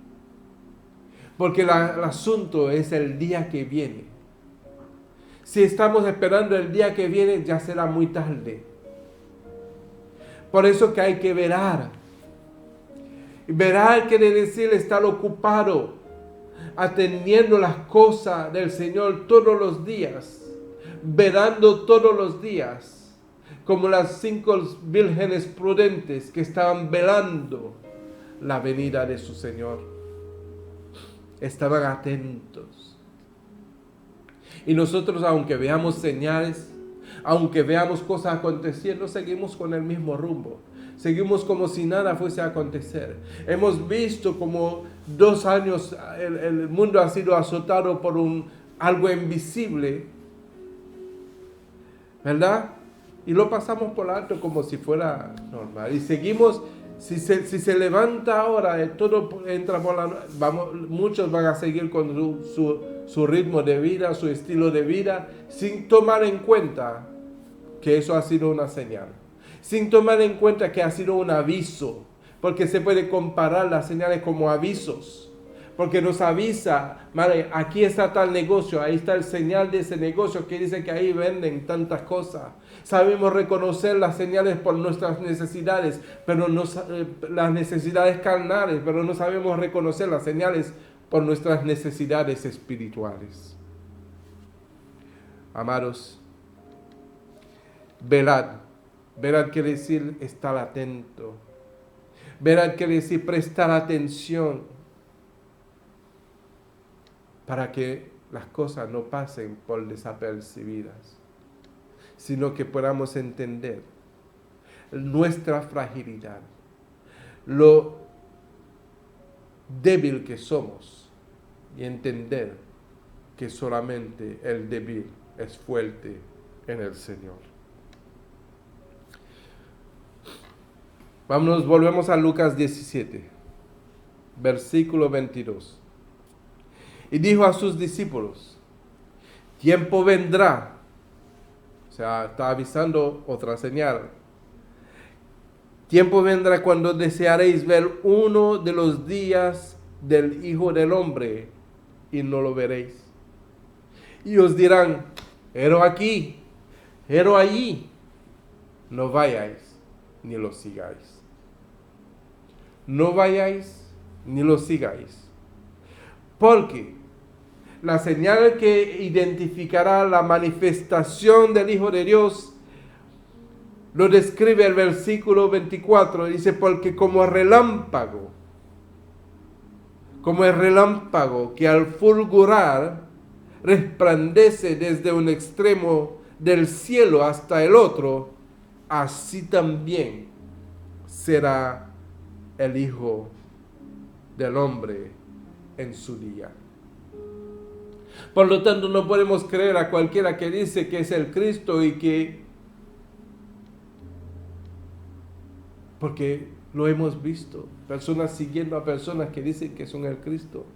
Porque el asunto es el día que viene. Si estamos esperando el día que viene, ya será muy tarde. Por eso que hay que velar. Velar quiere decir estar ocupado, atendiendo las cosas del Señor todos los días. Velando todos los días, como las 5 vírgenes prudentes que estaban velando la venida de su Señor. Estaban atentos. Y nosotros, aunque veamos señales, aunque veamos cosas aconteciendo, seguimos con el mismo rumbo. Seguimos como si nada fuese a acontecer. Hemos visto como 2 años el mundo ha sido azotado por algo invisible, ¿verdad? Y lo pasamos por alto como si fuera normal. Y seguimos, si se levanta ahora, todo entra por muchos van a seguir con su ritmo de vida, su estilo de vida, sin tomar en cuenta que eso ha sido una señal. Sin tomar en cuenta que ha sido un aviso. Porque se puede comparar las señales como avisos. Porque nos avisa, madre, aquí está tal negocio, ahí está el señal de ese negocio que dice que ahí venden tantas cosas. Sabemos reconocer las señales por nuestras necesidades, pero no, las necesidades carnales, pero no sabemos reconocer las señales por nuestras necesidades espirituales. Amados, velad. Velad quiere decir estar atento. Velad quiere decir prestar atención, para que las cosas no pasen por desapercibidas, sino que podamos entender nuestra fragilidad, lo débil que somos, y entender que solamente el débil es fuerte en el Señor. Volvemos a Lucas 17, versículo 22. Y dijo a sus discípulos, tiempo vendrá, o sea, está avisando otra señal. Tiempo vendrá cuando desearéis ver uno de los días del Hijo del Hombre y no lo veréis. Y os dirán, hero aquí, hero allí. No vayáis ni lo sigáis. No vayáis ni lo sigáis. Porque la señal que identificará la manifestación del Hijo de Dios Lo describe el versículo 24, dice, porque como el relámpago que al fulgurar resplandece desde un extremo del cielo hasta el otro, así también será el Hijo del Hombre en su día. Por lo tanto, no podemos creer a cualquiera que dice que es el Cristo porque lo hemos visto, personas siguiendo a personas que dicen que son el Cristo.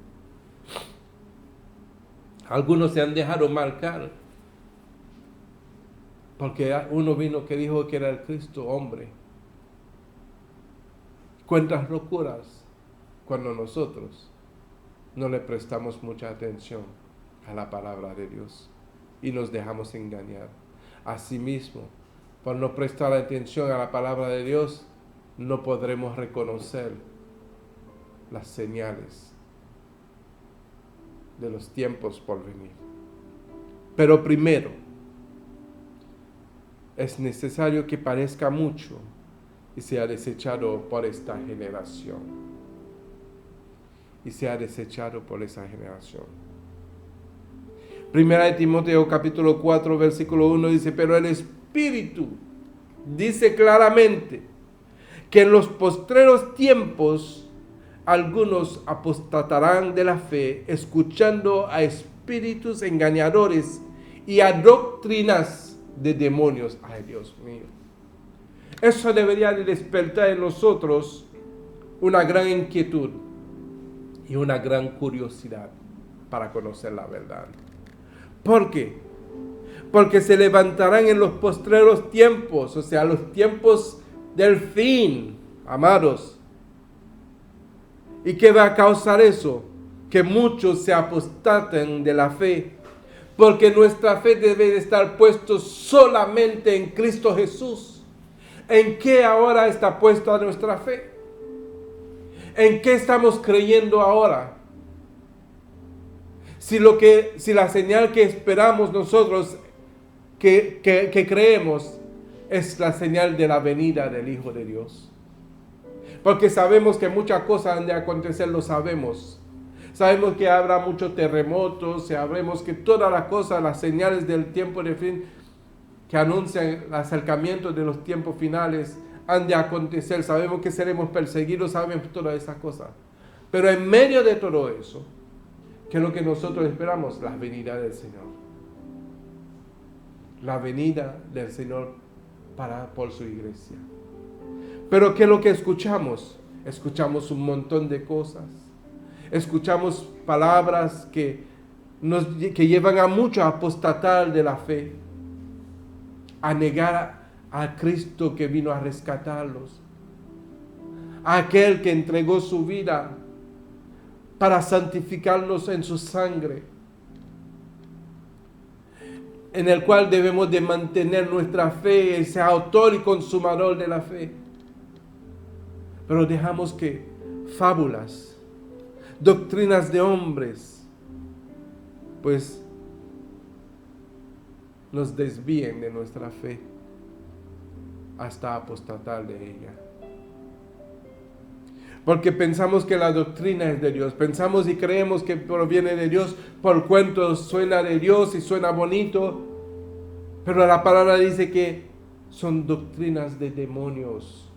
Algunos se han dejado marcar porque uno vino que dijo que era el Cristo hombre. Cuántas locuras cuando nosotros no le prestamos mucha atención a la palabra de Dios y nos dejamos engañar. Asimismo, por no prestar atención a la palabra de Dios, no podremos reconocer las señales de los tiempos por venir. Pero primero, es necesario que parezca mucho y sea desechado por esta generación. Primera de Timoteo capítulo 4 versículo 1 dice, pero el Espíritu dice claramente que en los postreros tiempos algunos apostatarán de la fe, escuchando a espíritus engañadores y a doctrinas de demonios. Ay, Dios mío. Eso debería de despertar en nosotros una gran inquietud y una gran curiosidad para conocer la verdad. ¿Por qué? Porque se levantarán en los postreros tiempos, o sea, los tiempos del fin, amados. ¿Y qué va a causar eso? Que muchos se apostaten de la fe, porque nuestra fe debe de estar puesta solamente en Cristo Jesús. ¿En qué ahora está puesta nuestra fe? ¿En qué estamos creyendo ahora? Si la señal que esperamos nosotros, que creemos, es la señal de la venida del Hijo de Dios. Porque sabemos que muchas cosas han de acontecer, lo sabemos. Sabemos que habrá muchos terremotos, sabemos que todas las cosas, las señales del tiempo de fin, que anuncian el acercamiento de los tiempos finales, han de acontecer. Sabemos que seremos perseguidos, sabemos todas esas cosas. Pero en medio de todo eso, ¿qué es lo que nosotros esperamos? La venida del Señor. La venida del Señor por su iglesia. Pero ¿qué es lo que escuchamos? Escuchamos un montón de cosas. Escuchamos palabras que llevan a mucho a apostatar de la fe, a negar a Cristo que vino a rescatarlos, a aquel que entregó su vida para santificarnos en su sangre, en el cual debemos de mantener nuestra fe, ese autor y consumador de la fe. Pero dejamos que fábulas, doctrinas de hombres, pues nos desvíen de nuestra fe hasta apostatar de ella. Porque pensamos que la doctrina es de Dios, pensamos y creemos que proviene de Dios por cuanto suena de Dios y suena bonito, pero la palabra dice que son doctrinas de demonios.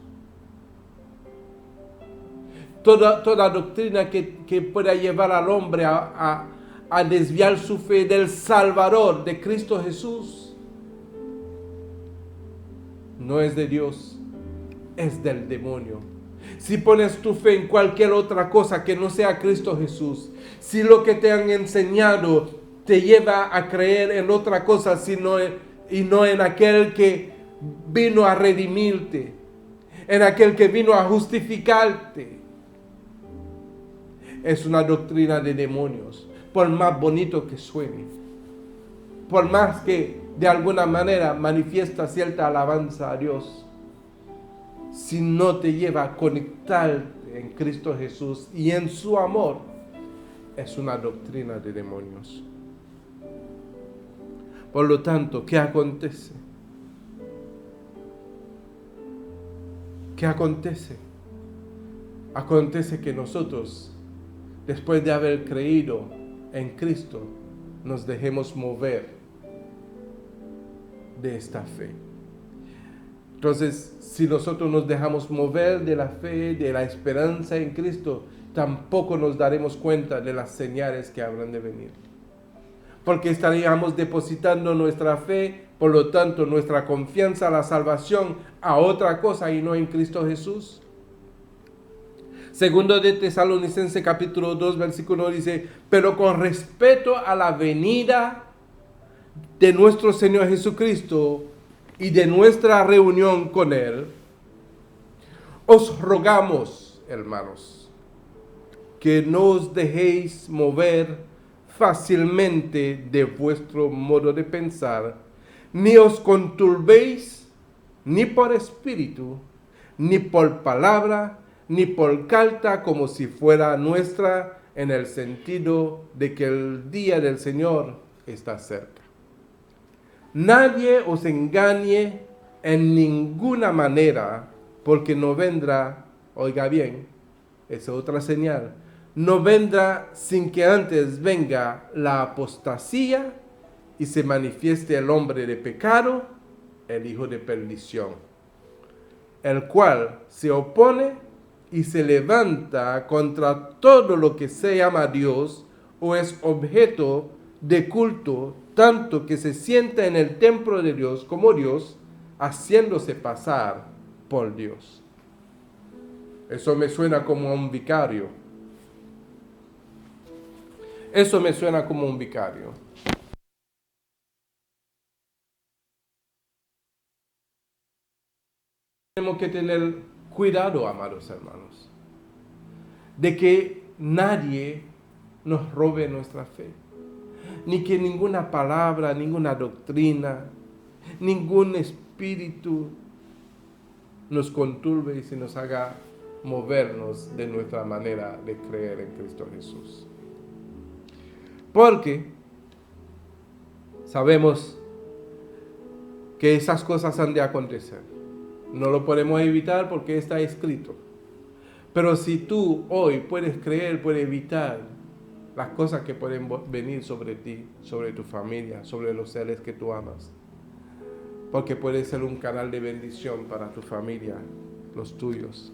Toda doctrina que pueda llevar al hombre a desviar su fe del Salvador, de Cristo Jesús, no es de Dios, es del demonio. Si pones tu fe en cualquier otra cosa que no sea Cristo Jesús, si lo que te han enseñado te lleva a creer en otra cosa y no en aquel que vino a redimirte, en aquel que vino a justificarte, es una doctrina de demonios, por más bonito que suene, por más que de alguna manera manifiesta cierta alabanza a Dios. Si no te lleva a conectarte en Cristo Jesús y en su amor, es una doctrina de demonios. Por lo tanto, ¿qué acontece? ¿Qué acontece? Acontece que nosotros, después de haber creído en Cristo, nos dejemos mover de esta fe. Entonces, si nosotros nos dejamos mover de la fe, de la esperanza en Cristo, tampoco nos daremos cuenta de las señales que habrán de venir. Porque estaríamos depositando nuestra fe, por lo tanto, nuestra confianza, la salvación, a otra cosa y no en Cristo Jesús. Segundo de Tesalonicenses capítulo 2, versículo 1 dice, pero con respecto a la venida de nuestro Señor Jesucristo y de nuestra reunión con Él, os rogamos, hermanos, que no os dejéis mover fácilmente de vuestro modo de pensar, ni os conturbéis ni por espíritu, ni por palabra, ni por carta como si fuera nuestra, en el sentido de que el día del Señor está cerca. Nadie os engañe en ninguna manera, porque no vendrá, oiga bien, esa otra señal, no vendrá sin que antes venga la apostasía y se manifieste el hombre de pecado, el hijo de perdición, el cual se opone y se levanta contra todo lo que se llama Dios o es objeto de culto, tanto que se sienta en el templo de Dios como Dios, haciéndose pasar por Dios. Eso me suena como a un vicario. Eso me suena como un vicario. Tenemos que tener cuidado, amados hermanos, de que nadie nos robe nuestra fe, ni que ninguna palabra, ninguna doctrina, ningún espíritu nos conturbe y se nos haga movernos de nuestra manera de creer en Cristo Jesús. Porque sabemos que esas cosas han de acontecer. No lo podemos evitar porque está escrito. Pero si tú hoy puedes creer, puedes evitar las cosas que pueden venir sobre ti, sobre tu familia, sobre los seres que tú amas. Porque puede ser un canal de bendición para tu familia, los tuyos.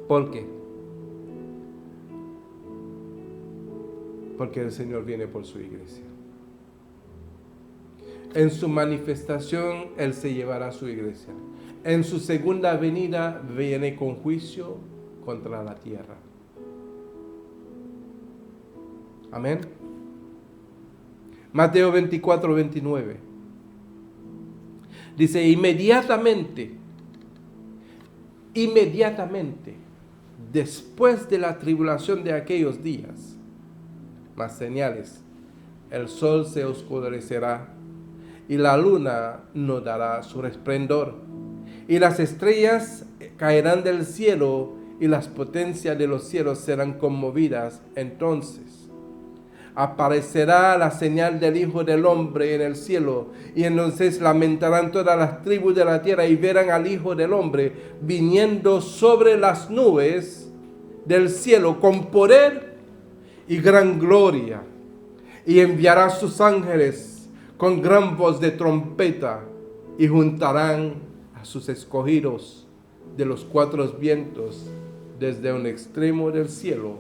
¿Por qué? Porque el Señor viene por su iglesia. En su manifestación, Él se llevará a su iglesia. En su segunda venida, viene con juicio contra la tierra. Amén. Mateo 24, 29. Dice, inmediatamente, después de la tribulación de aquellos días, más señales, el sol se oscurecerá y la luna no dará su resplandor, y las estrellas caerán del cielo y las potencias de los cielos serán conmovidas. Entonces aparecerá la señal del Hijo del Hombre en el cielo, y entonces lamentarán todas las tribus de la tierra y verán al Hijo del Hombre viniendo sobre las nubes del cielo con poder y gran gloria, y enviará sus ángeles con gran voz de trompeta, y juntarán a sus escogidos de los cuatro vientos, desde un extremo del cielo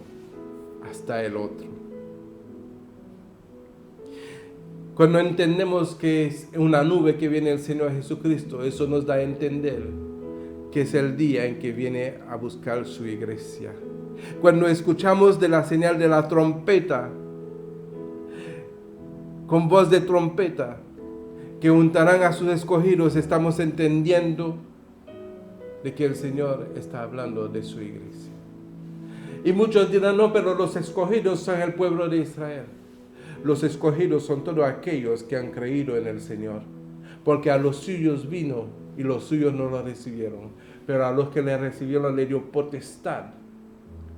hasta el otro. Cuando entendemos que es una nube que viene el Señor Jesucristo, eso nos da a entender que es el día en que viene a buscar su iglesia. Cuando escuchamos de la señal de la trompeta, con voz de trompeta, que juntarán a sus escogidos, estamos entendiendo de que el Señor está hablando de su iglesia. Y muchos dirán, no, pero los escogidos son el pueblo de Israel. Los escogidos son todos aquellos que han creído en el Señor, porque a los suyos vino y los suyos no lo recibieron, pero a los que le recibieron le dio potestad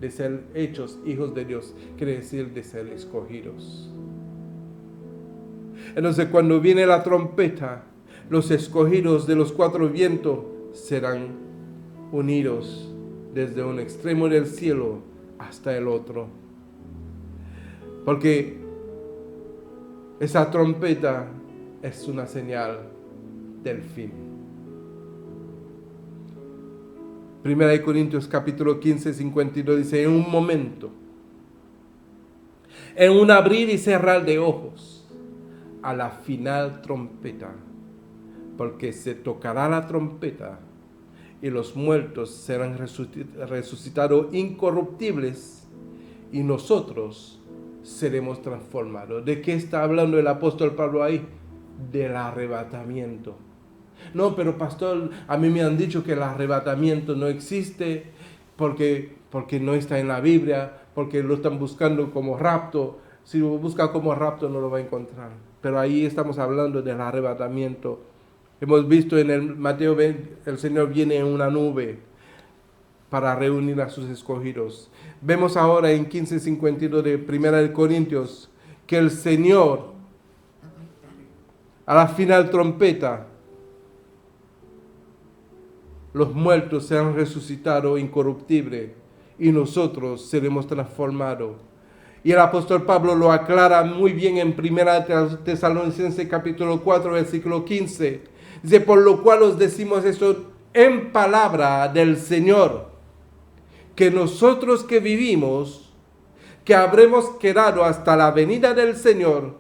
de ser hechos hijos de Dios, quiere decir de ser escogidos. Entonces cuando viene la trompeta, Los escogidos de los cuatro vientos serán unidos desde un extremo del cielo hasta el otro. Porque esa trompeta es una señal del fin. 1 Corintios capítulo 15, 52 dice: en un momento, en un abrir y cerrar de ojos, a la final trompeta, porque se tocará la trompeta y los muertos serán resucitados incorruptibles y nosotros seremos transformados. ¿De qué está hablando el apóstol Pablo ahí? Del arrebatamiento. No, pero pastor, a mí me han dicho que el arrebatamiento no existe porque no está en la Biblia, porque lo están buscando como rapto. Si lo busca como rapto no lo va a encontrar. Pero ahí estamos hablando del arrebatamiento. Hemos visto en el Mateo 20, el Señor viene en una nube para reunir a sus escogidos. Vemos ahora en 15:52 de 1 Corintios que el Señor, a la final trompeta, los muertos serán resucitados incorruptibles y nosotros seremos transformados. Y el apóstol Pablo lo aclara muy bien en 1 Tesalonicenses capítulo 4, versículo 15. Dice: por lo cual os decimos esto en palabra del Señor, que nosotros que vivimos, que habremos quedado hasta la venida del Señor,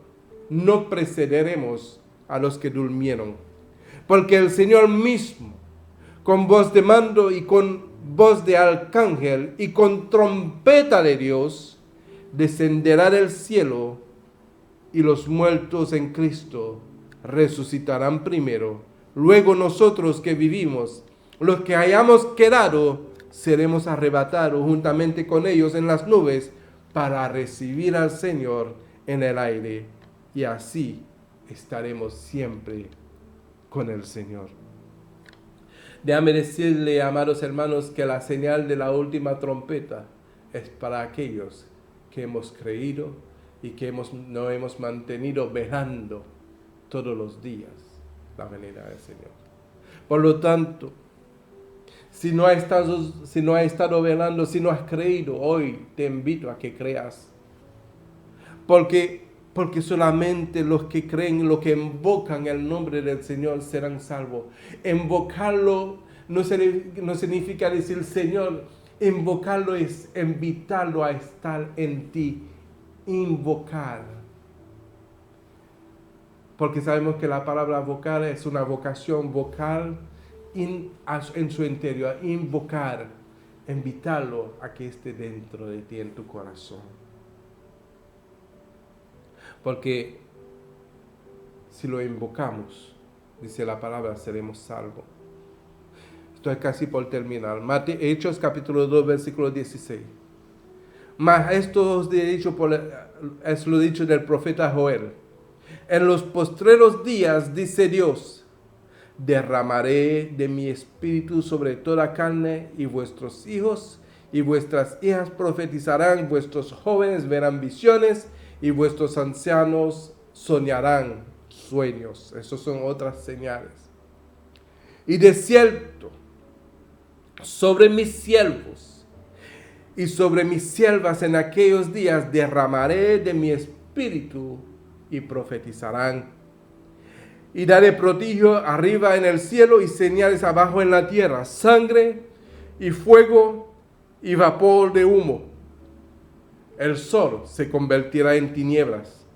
no precederemos a los que durmieron. Porque el Señor mismo, con voz de mando y con voz de arcángel y con trompeta de Dios, descenderá del cielo, y los muertos en Cristo resucitarán primero. Luego nosotros que vivimos, los que hayamos quedado, seremos arrebatados juntamente con ellos en las nubes para recibir al Señor en el aire, y así estaremos siempre con el Señor. Déjame decirle, amados hermanos, que la señal de la última trompeta es para aquellos que hemos creído y que nos hemos mantenido velando todos los días la venida del Señor. Por lo tanto, si no has estado velando, si no has creído, hoy te invito a que creas. Porque solamente los que creen, los que invocan el nombre del Señor serán salvos. Invocarlo no significa decir Señor. Invocarlo es invitarlo a estar en ti. Invocar. Porque sabemos que la palabra vocal es una vocación vocal en su interior. Invocar. Invitarlo a que esté dentro de ti, en tu corazón. Porque si lo invocamos, dice la palabra, seremos salvos. Estoy casi por terminar. Hechos capítulo 2, versículo 16. Mas esto os he dicho es lo dicho del profeta Joel. En los postreros días, dice Dios, derramaré de mi espíritu sobre toda carne, y vuestros hijos y vuestras hijas profetizarán, vuestros jóvenes verán visiones, y vuestros ancianos soñarán sueños. Esas son otras señales. Y de cierto, sobre mis siervos y sobre mis siervas en aquellos días derramaré de mi espíritu y profetizarán. Y daré prodigio arriba en el cielo y señales abajo en la tierra, sangre y fuego y vapor de humo. El sol se convertirá en tinieblas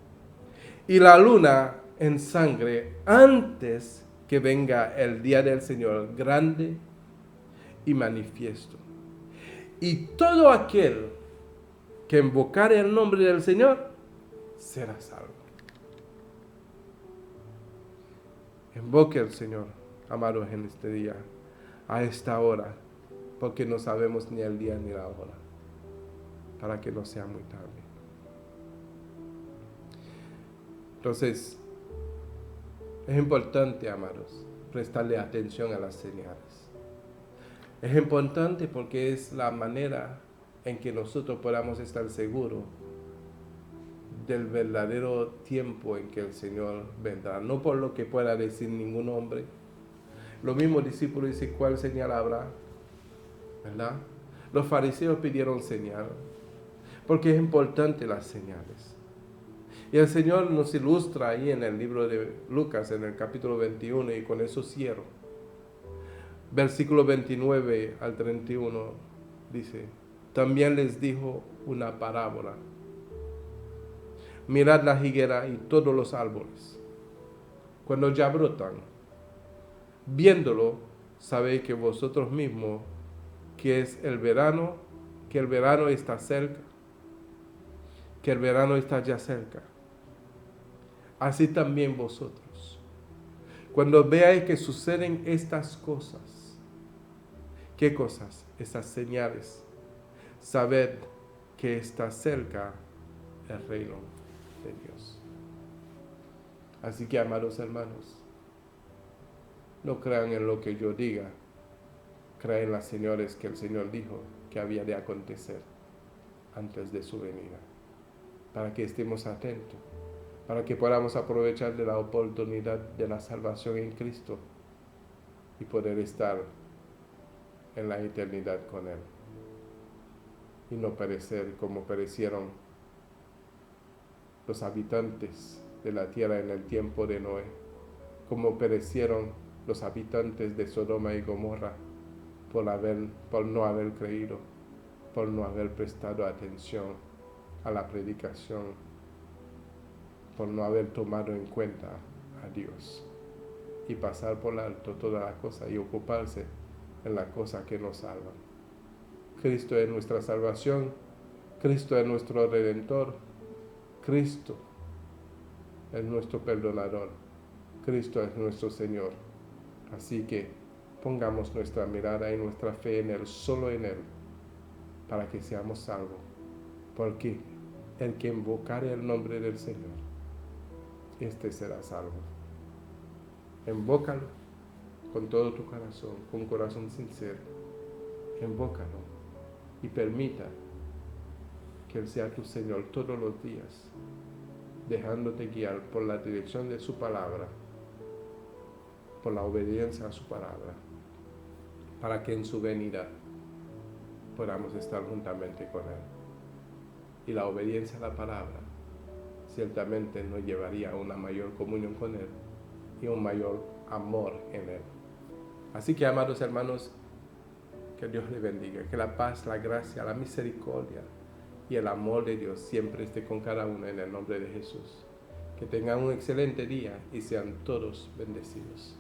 y la luna en sangre antes que venga el día del Señor grande y manifiesto. Y todo aquel que invocare el nombre del Señor será salvo. Invoque al Señor, amados, en este día, a esta hora, porque no sabemos ni el día ni la hora, para que no sea muy tarde. Entonces, es importante, amados, prestarle atención a las señales. Es importante porque es la manera en que nosotros podamos estar seguros del verdadero tiempo en que el Señor vendrá, no por lo que pueda decir ningún hombre. Los mismos discípulos dicen, ¿cuál señal habrá? ¿Verdad? Los fariseos pidieron señal, porque es importante las señales. Y el Señor nos ilustra ahí en el libro de Lucas, en el capítulo 21, y con eso cierro. Versículo 29 al 31 dice, también les dijo una parábola. Mirad la higuera y todos los árboles, cuando ya brotan. Viéndolo, sabéis que vosotros mismos que es el verano, que el verano está cerca, que el verano está ya cerca. Así también vosotros, cuando veáis que suceden estas cosas, ¿qué cosas? Estas señales, sabed que está cerca el reino de Dios. Así que, amados hermanos, no crean en lo que yo diga, crean en las señales que el Señor dijo que había de acontecer antes de su venida, para que estemos atentos, para que podamos aprovechar de la oportunidad de la salvación en Cristo y poder estar en la eternidad con Él y no perecer como perecieron los habitantes de la tierra en el tiempo de Noé, como perecieron los habitantes de Sodoma y Gomorra por no haber creído, por no haber prestado atención a la predicación, por no haber tomado en cuenta a Dios y pasar por alto toda la cosa y ocuparse en la cosa que nos salva. Cristo es nuestra salvación, Cristo es nuestro Redentor, Cristo es nuestro perdonador, Cristo es nuestro Señor. Así que pongamos nuestra mirada y nuestra fe en Él, solo en Él, para que seamos salvos. Porque el que invocare el nombre del Señor, este será salvo. Invócalo con todo tu corazón, con corazón sincero. Invócalo y permita que Él sea tu Señor todos los días, dejándote guiar por la dirección de su palabra, por la obediencia a su palabra, para que en su venida podamos estar juntamente con Él. Y la obediencia a la palabra ciertamente nos llevaría a una mayor comunión con Él y un mayor amor en Él. Así que, amados hermanos, que Dios les bendiga, que la paz, la gracia, la misericordia y el amor de Dios siempre esté con cada uno en el nombre de Jesús. Que tengan un excelente día y sean todos bendecidos.